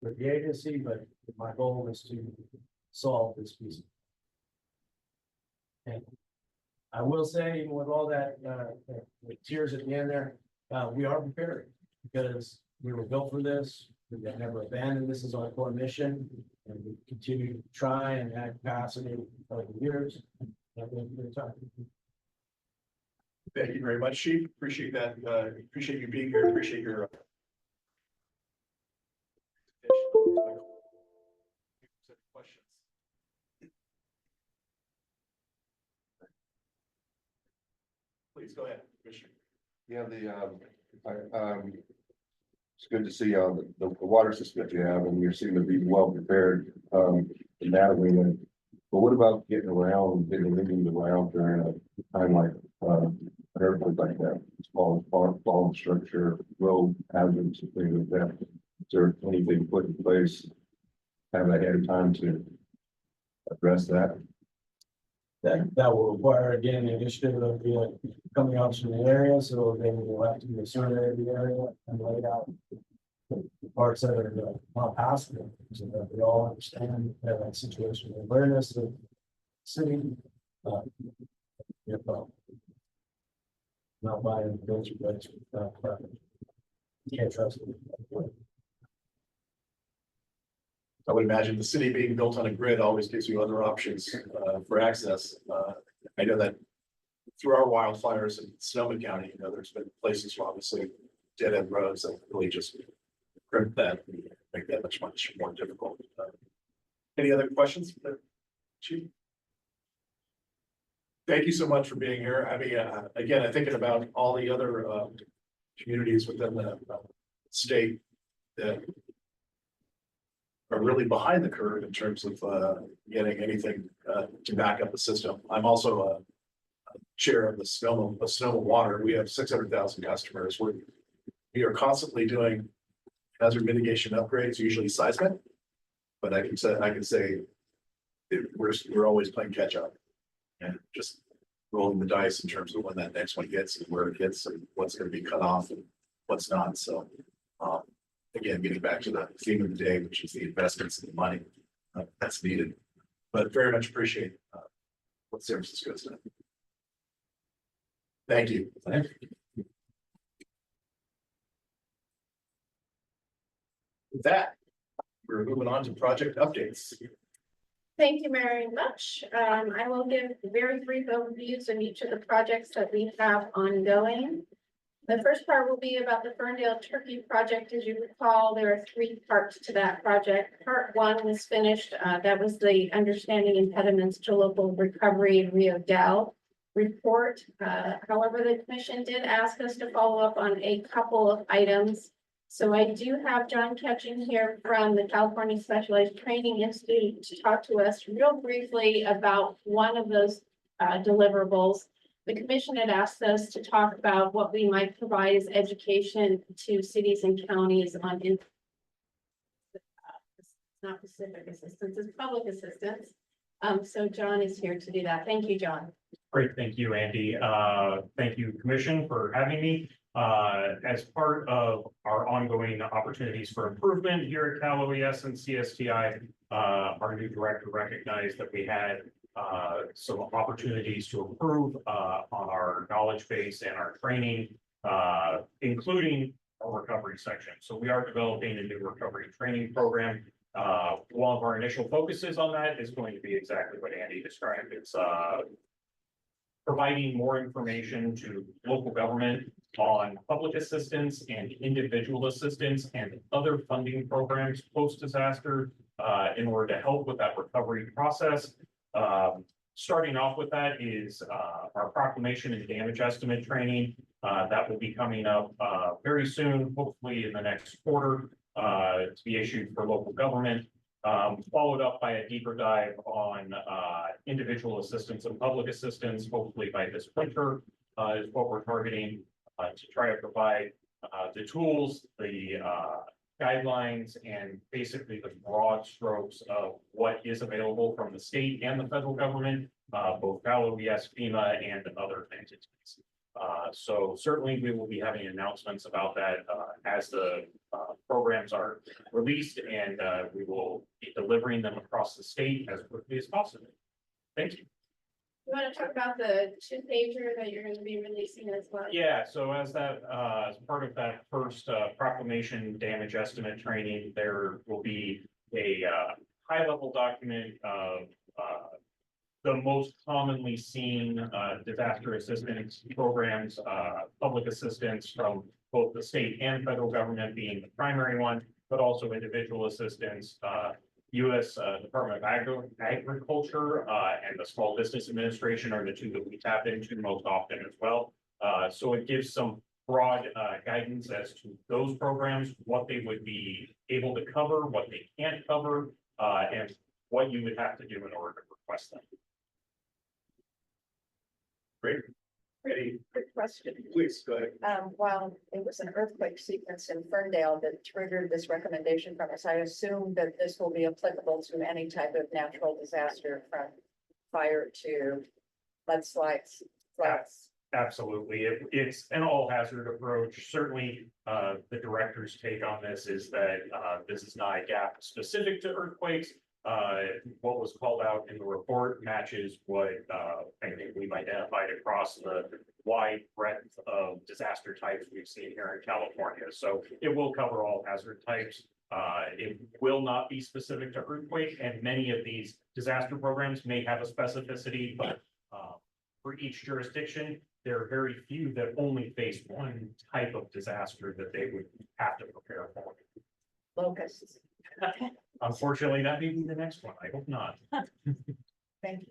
with the agency, but my goal is to solve this piece. And I will say, even with all that, with tears at the end there, we are prepared because we were built for this. We have never abandoned this as our core mission, and we continue to try and add capacity over the years. Thank you very much, Chief. Appreciate that. Appreciate you being here. Appreciate your. Questions. Please go ahead, Commissioner. Yeah, it's good to see the water system that you have, and you seem to be well prepared in that arena. But what about getting around during a time like an earthquake like that? As far as falling structure, road hazards, and things like that. Is there anything put in place have ahead of time to address that? That will require, again, the initiative of coming out from the area, so they will have to be a survey of the area and laid out the parts that are not passable, so that we all understand that situation, awareness of city. Not buying those rights without preference. You can't trust it. I would imagine the city being built on a grid always gives you other options for access. I know that through our wildfires in Sonoma County, there's been places where obviously dead end roads that really just crimp that and make that much more difficult. Any other questions, Chief? Thank you so much for being here. I mean, again, I'm thinking about all the other communities within the state that are really behind the curve in terms of getting anything to back up the system. I'm also a chair of the Sonoma Water. We have 600,000 customers. We are constantly doing hazard mitigation upgrades, usually seismic, but I can say we're always playing catch up and just rolling the dice in terms of when that next one hits and where it hits and what's going to be cut off and what's not. So again, getting back to the theme of the day, which is the investments and the money that's needed, but very much appreciate what San Francisco's done. Thank you. Thank you. With that, we're moving on to project updates. Thank you very much. I will give very brief overviews of each of the projects that we have ongoing. The first part will be about the Ferndale Turkey project. As you recall, there are 3 parts to that project. Part 1 was finished. That was the understanding impediments to local recovery in Rio Del report. However, the commission did ask us to follow up on a couple of items. So I do have John Ketching here from the California Specialized Training Institute to talk to us real briefly about one of those deliverables. The commission had asked us to talk about what we might provide as education to cities and counties on not specific assistance, it's public assistance. So John is here to do that. Thank you, John. Great, thank you, Andy. Thank you, Commission, for having me. As part of our ongoing opportunities for improvement here at Cal OES and CSTI, our new director recognized that we had some opportunities to improve on our knowledge base and our training, including our recovery section. So we are developing a new recovery training program. One of our initial focuses on that is going to be exactly what Andy described. It's providing more information to local government on public assistance and individual assistance and other funding programs post-disaster in order to help with that recovery process. Starting off with that is our proclamation and damage estimate training. That will be coming up very soon, hopefully in the next quarter, to be issued for local government. Followed up by a deeper dive on individual assistance and public assistance, hopefully by this winter, is what we're targeting to try to provide the tools, the guidelines, and basically the broad strokes of what is available from the state and the federal government, both Cal OES, FEMA, and other entities. So certainly we will be having announcements about that as the programs are released, and we will be delivering them across the state as quickly as possible. Thank you. You want to talk about the two-pager that you're going to be releasing as well? Yeah, so as that, as part of that first proclamation damage estimate training, there will be a high-level document of the most commonly seen disaster assistance programs, public assistance from both the state and federal government being the primary one, but also individual assistance, U.S. Department of Agriculture and the Small Business Administration are the two that we tap into most often as well. So it gives some broad guidance as to those programs, what they would be able to cover, what they can't cover, and what you would have to do in order to request them. Great. Ready? Quick question. Please, go ahead. While it was an earthquake sequence in Ferndale that triggered this recommendation from us, I assume that this will be applicable to any type of natural disaster from fire to mudslides, floods. Absolutely. It's an all hazard approach. Certainly, the director's take on this is that this is not a gap specific to earthquakes. What was called out in the report matches what I think we've identified across the wide breadth of disaster types we've seen here in California. So it will cover all hazard types. It will not be specific to earthquake, and many of these disaster programs may have a specificity, but for each jurisdiction, there are very few that only face one type of disaster that they would have to prepare for. Locusts. Unfortunately, that may be the next one. I hope not. Thank you.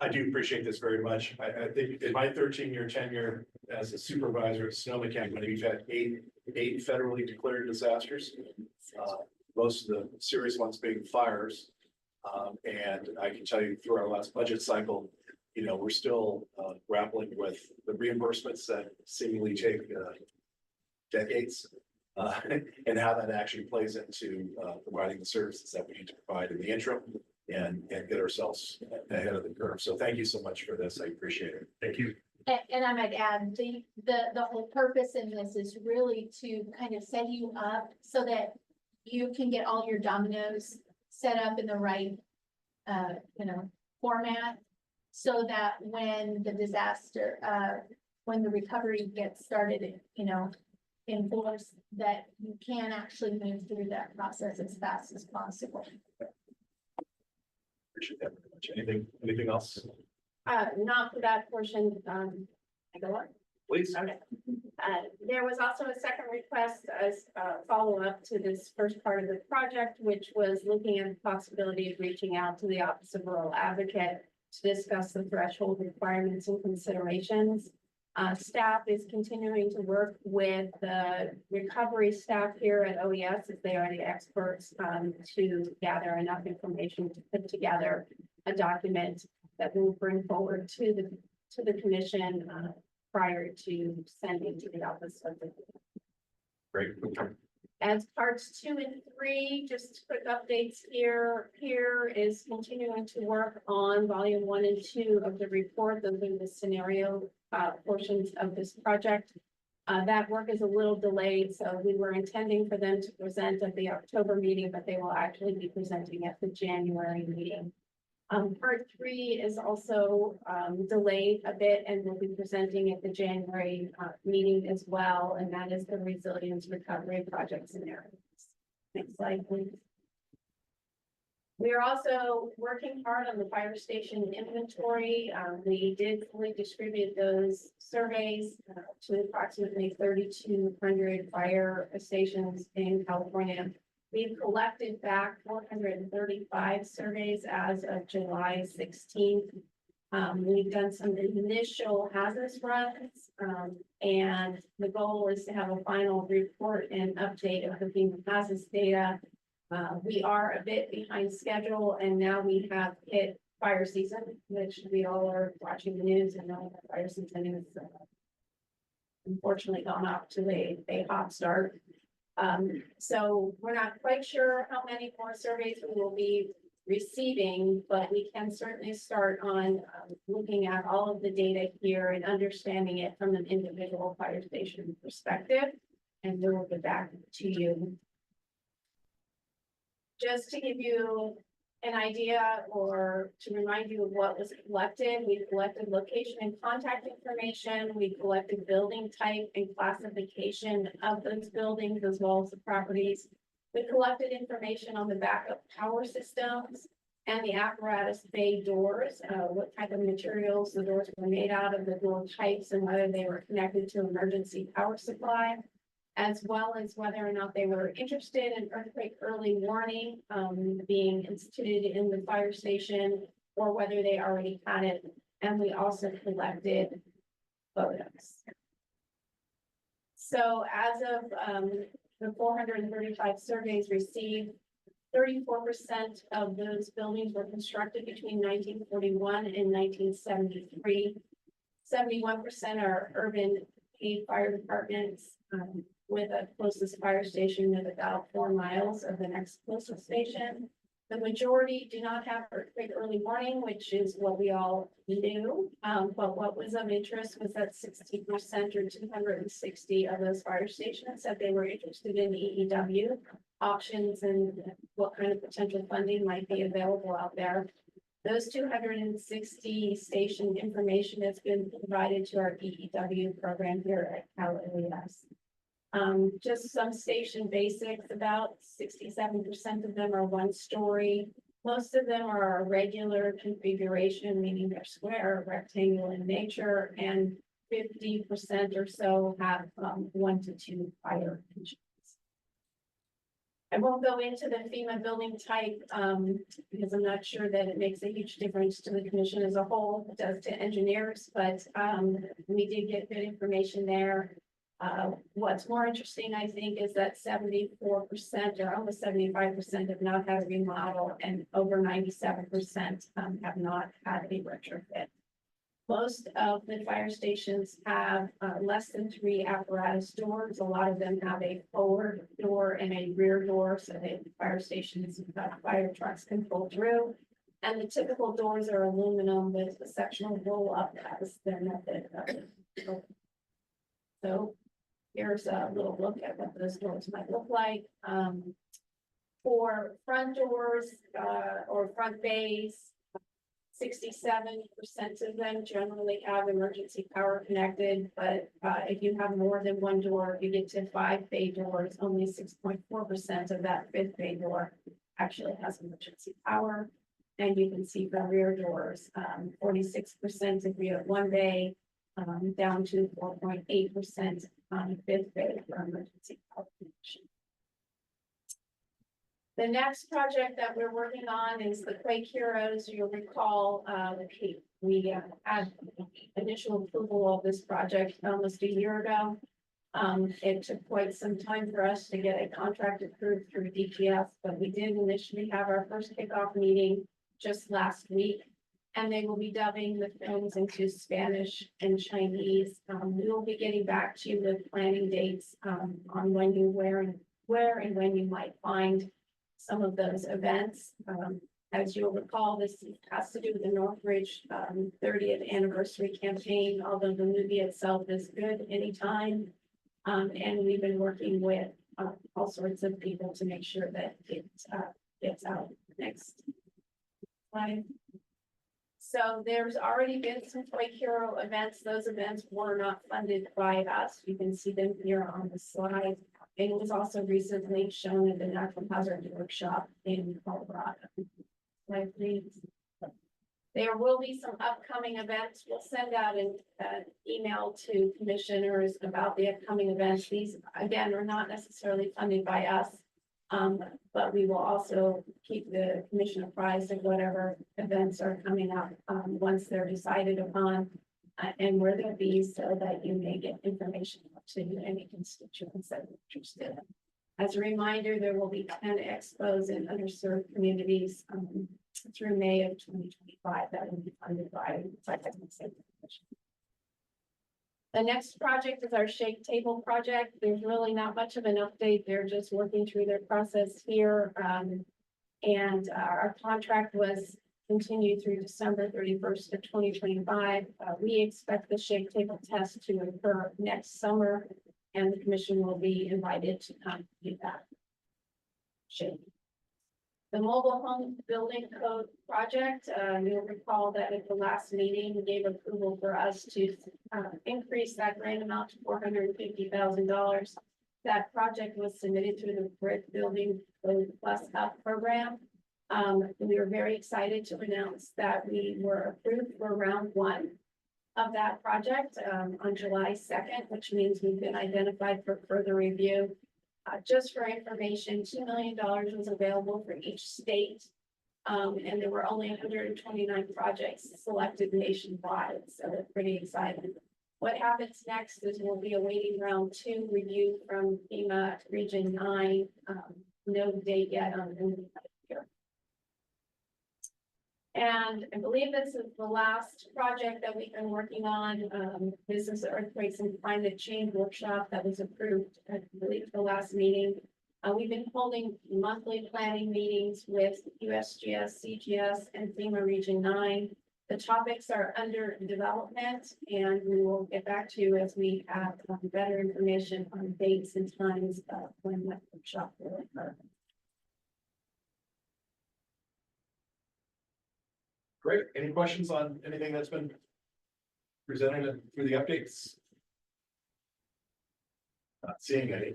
I do appreciate this very much. I think in my 13-year tenure as a supervisor at Sonoma County, we've had eight federally declared disasters. Most of the serious ones being fires. And I can tell you through our last budget cycle, you know, we're still grappling with the reimbursements that seemingly take decades. And how that actually plays into providing the services that we need to provide in the interim and get ourselves ahead of the curve. So thank you so much for this. I appreciate it. Thank you. And I might add, the whole purpose in this is really to kind of set you up so that you can get all your dominoes set up in the right, format. So that when the disaster, when the recovery gets started, in force, that you can actually move through that process as fast as possible. Appreciate that very much. Anything else? Not for that portion, I go on. Please. Okay. There was also a second request as a follow-up to this first part of the project, which was looking at the possibility of reaching out to the Office of Rural Advocate to discuss the threshold requirements and considerations. Staff is continuing to work with the recovery staff here at OES, as they are the experts, to gather enough information to put together a document that we'll bring forward to the commission prior to sending to the Office of the. Great. As parts 2 and 3, just quick updates here. Here is continuing to work on volume 1 and 2 of the report. Those are the scenario portions of this project. That work is a little delayed, so we were intending for them to present at the October meeting, but they will actually be presenting at the January meeting. Part 3 is also delayed a bit and will be presenting at the January meeting as well, and that is the resilience recovery project scenarios. Next slide, please. We are also working hard on the fire station inventory. We did fully distribute those surveys to approximately 3,200 fire stations in California. We've collected back 435 surveys as of July 16th. We've done some initial hazardous runs, and the goal is to have a final report and update of the FEMA hazardous data. We are a bit behind schedule, and now we have hit fire season, which we all are watching the news and knowing that fire season is unfortunately gone off to a hot start. So we're not quite sure how many more surveys we will be receiving, but we can certainly start on looking at all of the data here and understanding it from an individual fire station perspective. And then we'll get back to you. Just to give you an idea or to remind you of what was collected, we collected location and contact information. We collected building type and classification of those buildings as well as the properties. We collected information on the backup power systems and the apparatus bay doors, what type of materials the doors were made out of, the door types, and whether they were connected to emergency power supply, as well as whether or not they were interested in earthquake early warning being instituted in the fire station, or whether they already had it. And we also collected photos. So as of the 435 surveys received, 34% of those buildings were constructed between 1941 and 1973. 71% are urban paid fire departments, with a closest fire station of about 4 miles of the next closest station. The majority do not have earthquake early warning, which is what we all knew. But what was of interest was that 60% or 260 of those fire stations said they were interested in EEW options and what kind of potential funding might be available out there. Those 260 station information has been provided to our EEW program here at Cal AES. Just some station basics, about 67% of them are 1-story. Most of them are a regular configuration, meaning they're square, rectangle in nature, and 50% or so have 1 to 2 fire engines. I won't go into the FEMA building type because I'm not sure that it makes a huge difference to the commission as a whole. It does to engineers, but we did get good information there. What's more interesting, I think, is that 74% or almost 75% have not had a remodel, and over 97% have not had a retrofit. Most of the fire stations have less than 3 apparatus doors. A lot of them have a forward door and a rear door, so the fire stations, fire trucks can pull through. And the typical doors are aluminum with a sectional roll up as their method of. So here's a little look at what those doors might look like. For front doors or front bays, 67% of them generally have emergency power connected, but if you have more than 1 door, you get to 5 bay doors, only 6.4% of that 5th bay door actually has emergency power. And you can see for rear doors, 46% if you have 1 bay, down to 4.8% on 5th bay for emergency power connection. The next project that we're working on is the Quake Heroes. You'll recall we had initial approval of this project almost a year ago. It took quite some time for us to get a contract approved through DPS, but we did initially have our first kickoff meeting just last week. And they will be dubbing the films into Spanish and Chinese. We will be getting back to you with planning dates on when you where and when you might find some of those events. As you'll recall, this has to do with the Northridge 30th anniversary campaign, although the movie itself is good anytime. And we've been working with all sorts of people to make sure that it gets out next slide. So there's already been some Quake Hero events. Those events were not funded by us. You can see them here on the slide. It was also recently shown at the Natural Hazard Workshop in Colorado. Slide, please. There will be some upcoming events. We'll send out an email to commissioners about the upcoming events. These, again, are not necessarily funded by us. But we will also keep the commission apprised of whatever events are coming up once they're decided upon and where they'll be, so that you may get information to any constituents that are interested. As a reminder, there will be 10 expos in underserved communities through May of 2025 that will be funded by the The next project is our Shake Table project. There's really not much of an update. They're just working through their process here. And our contract was continued through December 31st of 2025. We expect the shake table test to occur next summer, and the commission will be invited to come do that. Shake. The mobile home building code project, you'll recall that at the last meeting, we gave approval for us to increase that grant amount to $450,000. That project was submitted through the Brick Building Code Plus Up program. We were very excited to announce that we were approved for round one of that project on July 2nd, which means we've been identified for further review. Just for information, $2 million was available for each state. And there were only 129 projects selected nationwide, so they're pretty exciting. What happens next is we'll be awaiting round two review from FEMA Region 9. No date yet on here. And I believe this is the last project that we've been working on. This is the Earthquakes and Climate Change Workshop that was approved, I believe, the last meeting. We've been holding monthly planning meetings with USGS, CGS, and FEMA Region 9. The topics are under development, and we will get back to you as we have better information on dates and times when that workshop will occur. Great. Any questions on anything that's been presented through the updates? Not seeing any.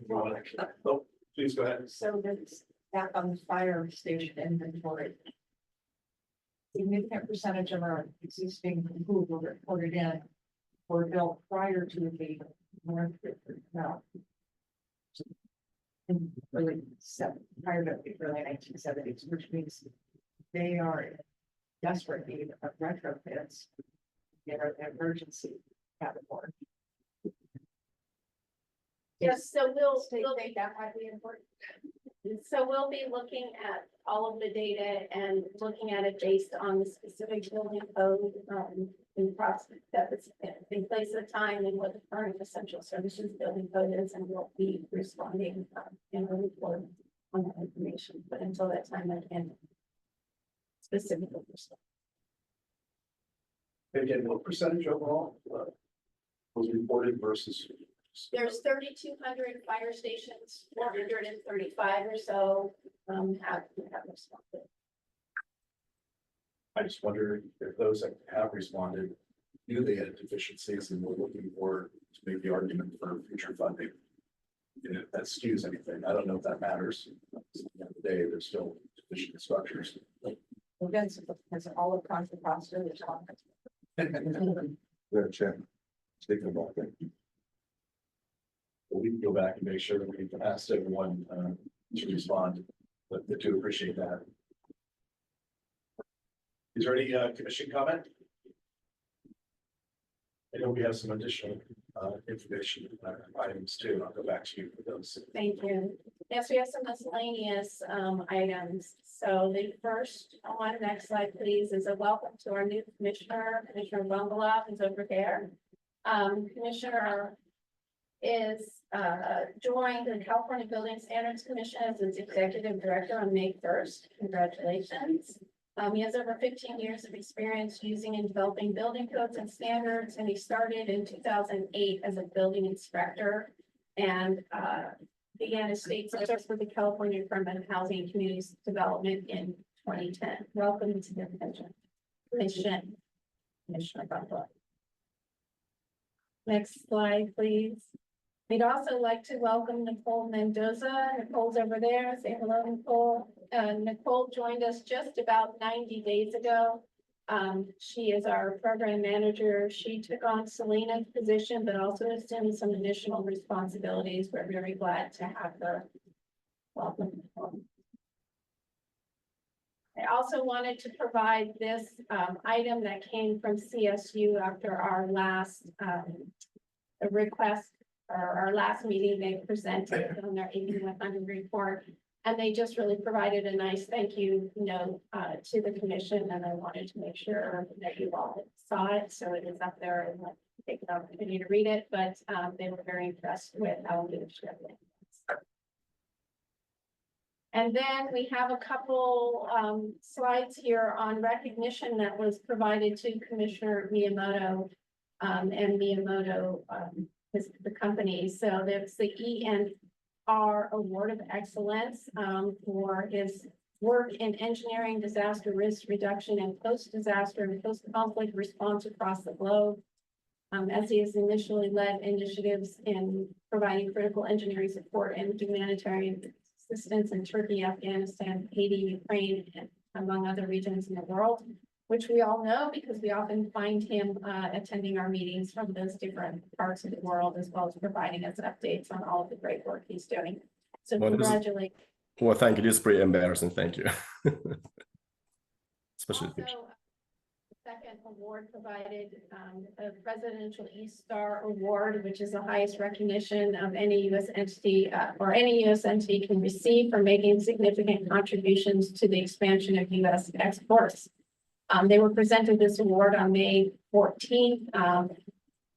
Oh, please go ahead. So that's back on the fire station inventory. Significant percentage of our existing who were reported in were built prior to the North River. No. In early prior to the early 1970s, which means they are in desperate need of retrofits in our emergency category. Yes, so we'll State that might be important. So we'll be looking at all of the data and looking at it based on the specific building code in process that was in place at the time and what the current essential services building code is, and we'll be responding in a report on that information. But until that time, I can't specifically respond. Again, what percentage overall was reported versus? There's 3,200 fire stations, 435 or so have responded. I just wonder if those that have responded knew they had deficiencies and were looking for to make the argument for future funding. And if that skews anything, I don't know if that matters. At the end of the day, there's still deficient structures. Events has all across the cost of the top. We have a check. Thinking about that. We can go back and make sure that we've asked everyone to respond, but I do appreciate that. Is there any commission comment? I know we have some additional information items too. I'll go back to you for those. Thank you. Yes, we have some miscellaneous items. So the first one, next slide, please, is a welcome to our new commissioner, Commissioner Bungalow, who's over there. Commissioner is joined the California Building Standards Commission as its executive director on May 1st. Congratulations. He has over 15 years of experience using and developing building codes and standards, and he started in 2008 as a building inspector and began his state service with the California Department of Housing and Communities Development in 2010. Welcome to the commission, Commissioner Butler. Next slide, please. We'd also like to welcome Nicole Mendoza. Nicole's over there. Say hello, Nicole. Nicole joined us just about 90 days ago. She is our program manager. She took on Selena's position, but also assumed some additional responsibilities. We're very glad to have her. Welcome, Nicole. I also wanted to provide this item that came from CSU after our last request, or our last meeting. They presented on their 8100 report, and they just really provided a nice thank you note to the commission, and I wanted to make sure that you all saw it, so it is up there and take an opportunity to read it, but they were very impressed with our leadership. And then we have a couple slides here on recognition that was provided to Commissioner Miyamoto. And Miyamoto is the company. So there's the ENR Award of Excellence for his work in engineering disaster risk reduction and post-disaster and post-conflict response across the globe. As he has initially led initiatives in providing critical engineering support and humanitarian assistance in Turkey, Afghanistan, Haiti, Ukraine, and among other regions in the world, which we all know because we often find him attending our meetings from those different parts of the world, as well as providing us updates on all of the great work he's doing. So Well, congratulations. Well, thank you. This is pretty embarrassing. Thank you. Especially. Also, second award provided, a Presidential E-Star Award, which is the highest recognition of any U.S. entity or any U.S. entity can receive for making significant contributions to the expansion of U.S. exports. They were presented this award on May 14th,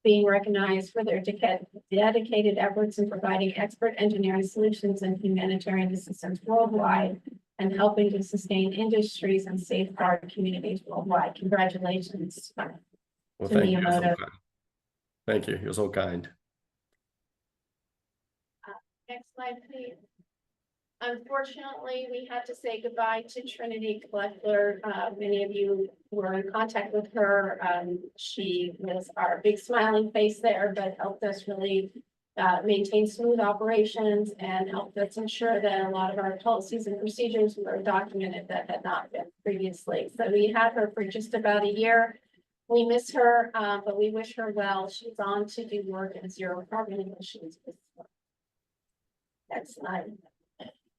being recognized for their dedicated efforts in providing expert engineering solutions and humanitarian assistance worldwide and helping to sustain industries and safeguard communities worldwide. Congratulations. Well, to thank you. You're so Miyamoto. kind. Thank you. You're so kind. Next slide, please. Unfortunately, we had to say goodbye to Trinity Kleckler. Many of you were in contact with her. She was our big smiling face there, but helped us really maintain smooth operations and helped us ensure that a lot of our policies and procedures were documented that had not been previously. So we had her for just about a year. We miss her, but we wish her well. She's on to do work in zero carbon emissions. Next slide.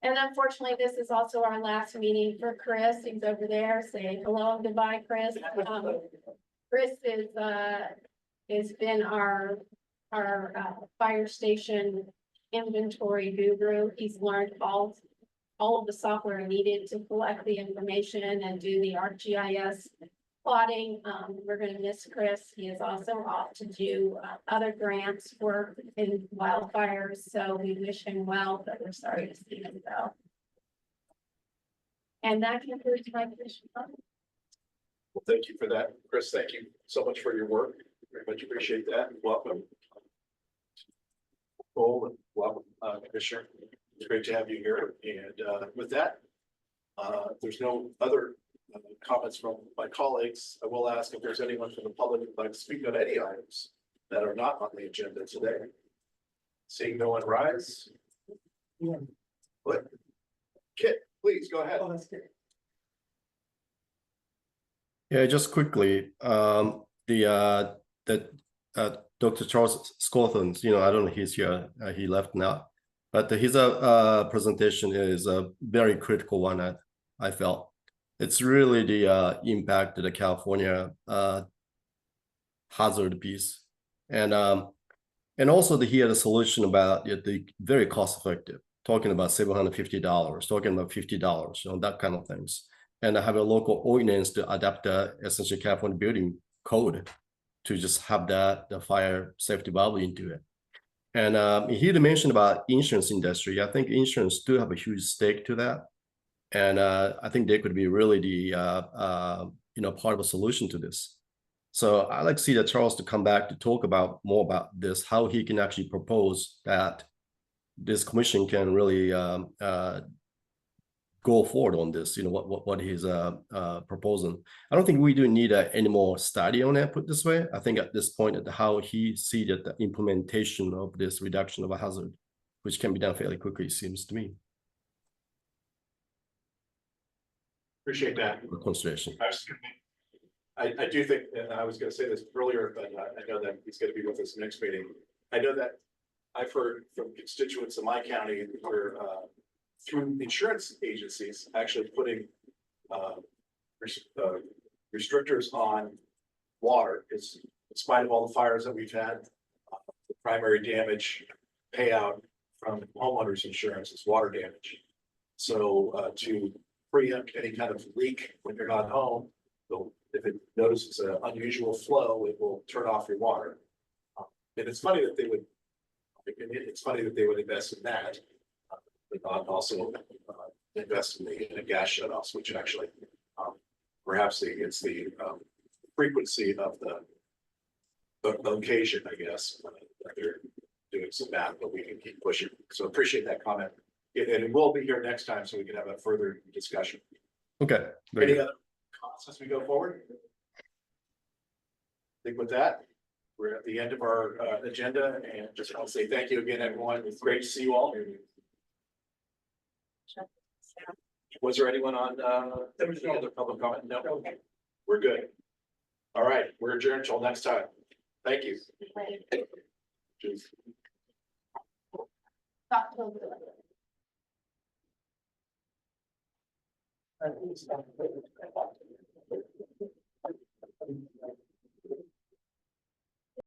And unfortunately, this is also our last meeting for Chris. He's over there. Say hello and goodbye, Chris. Chris has been our fire station inventory guru. He's learned all of the software needed to collect the information and do the ArcGIS plotting. We're going to miss Chris. He is also off to do other grants work in wildfires. So we wish him well, but we're sorry to see him go. And that concludes my commission. Well, thank you for that, Chris. Thank you so much for your work. Very much appreciate that. Welcome. And welcome, Commissioner. It's great to have you here. And with that, if there's no other comments from my colleagues, I will ask if there's anyone from the public who'd like to speak on any items that are not on the agenda today. Seeing no one rise. What? Kit, please go ahead. Yeah, just quickly, Dr. Charles Scawthorne, I don't know, he's here, he left now, but his presentation is a very critical one. I felt it's really the impact of the California hazard piece, and also he had a solution about the very cost effective, talking about $750, talking about $50, that kind of things. And I have a local ordinance to adapt the essentially California building code to just have the fire safety valve into it. And he mentioned about insurance industry. I think insurance do have a huge stake to that. And I think they could be really the part of a solution to this. So I'd like to see that Charles to come back to talk about more about this, how he can actually propose that this commission can really go forward on this, what he's proposing. I don't think we do need any more study on that, put this way. I think at this point, how he see that the implementation of this reduction of a hazard, which can be done fairly quickly, it seems to me. Appreciate that. Consideration. I do think, and I was going to say this earlier, but I know that he's going to be with us next meeting. I know that I've heard from constituents in my county where through insurance agencies actually putting restrictors on water, is in spite of all the fires that we've had, the primary damage payout from homeowners insurance is water damage. So to preempt any kind of leak when you're not home, if it notices an unusual flow, it will turn off your water. And it's funny that they would invest in that, but not also invest in the gas shutoffs, which actually, perhaps it's the, frequency of the location, I guess, that they're doing some math, but we can keep pushing. So appreciate that comment. And we'll be here next time so we can have a further discussion. Okay. Very Any good. other comments as we go forward? I think with that, we're at the end of our agenda, and just want to say thank you again, everyone. It's great to see you all. Was there anyone on any other public comment? No. We're good. All right, we're adjourned until next time. Thank you. October.